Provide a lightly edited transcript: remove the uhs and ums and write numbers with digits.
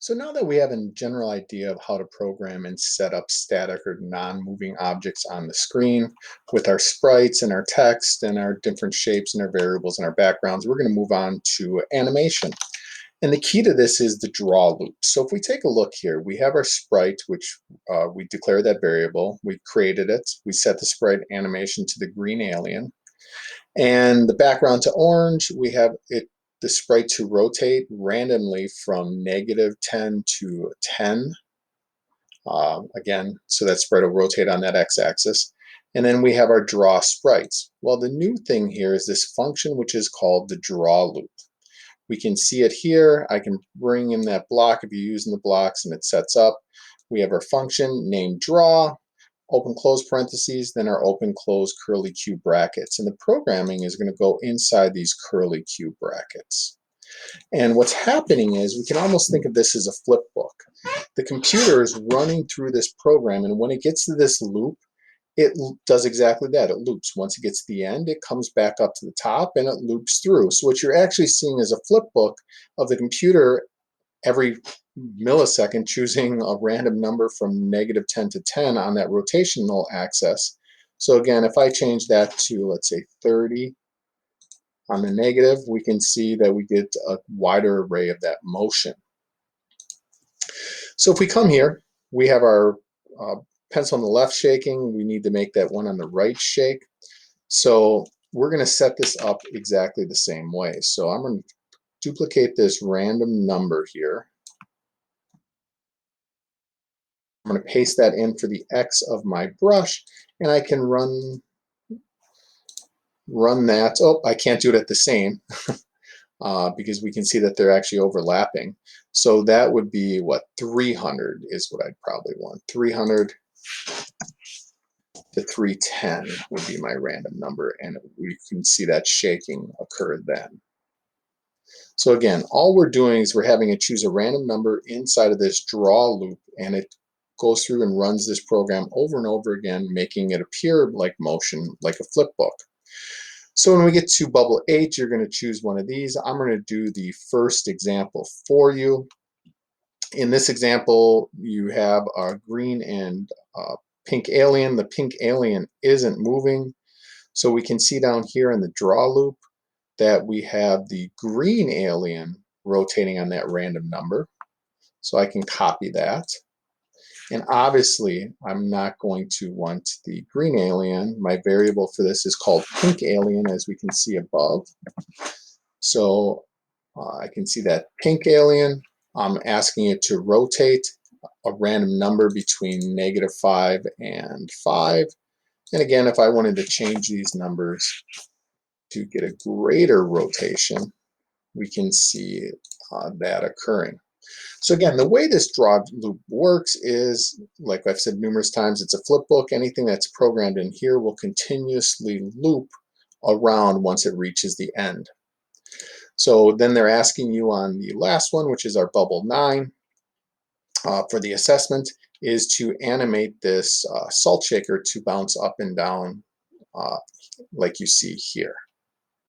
So now that we have a general idea of how to program and set up static or non-moving objects on the screen with our sprites and our text and our different shapes and our variables and our backgrounds, we're going to move on to animation. And the key to this is the draw loop. So if we take a look here, we have our sprite, which we declare that variable. We created it. We set the sprite animation to the green alien. And the background to orange, we have the sprite to rotate randomly from -10 to 10. Again, so that sprite will rotate on that x-axis. And then we have our draw sprites. Well, the new thing here is this function which is called the draw loop. We can see it here. I can bring in that block if you're using the blocks and it sets up. We have our function named draw, open close parentheses, then our open close curly Q brackets. And the programming is going to go inside these curly Q brackets. And what's happening is we can almost think of this as a flip book. The computer is running through this program, and when it gets to this loop, it does exactly that. It loops. Once it gets to the end, it comes back up to the top and it loops through. So what you're actually seeing is a flip book of the computer every millisecond choosing a random number from -10 to 10 on that rotational axis. So again, if I change that to, let's say, 30 on the negative, we can see that we get a wider array of that motion. So if we come here, we have our pencil on the left shaking. We need to make that one on the right shake. So we're going to set this up exactly the same way. So I'm going to duplicate this random number here. I'm going to paste that in for the X of my brush, and I can run that. Oh, I can't do it at the same because we can see that they're actually overlapping. So that would be what, 300 is what I'd probably want. 300 to 310 would be my random number, and we can see that shaking occurred then. So again, all we're doing is we're having it choose a random number inside of this draw loop, and it goes through and runs this program over and over again, making it appear like motion, like a flip book. So when we get to bubble 8, you're going to choose one of these. I'm going to do the first example for you. In this example, you have a green and pink alien. The pink alien isn't moving. So we can see down here in the draw loop that we have the green alien rotating on that random number. So I can copy that. And obviously, I'm not going to want the green alien. My variable for this is called pink alien, as we can see above. So I can see that pink alien. I'm asking it to rotate a random number between -5 and 5. And again, if I wanted to change these numbers to get a greater rotation, we can see that occurring. So again, the way this draw loop works is, like I've said numerous times, it's a flip book. Anything that's programmed in here will continuously loop around once it reaches the end. So then they're asking you on the last one, which is our bubble 9, for the assessment, is to animate this salt shaker to bounce up and down like you see here.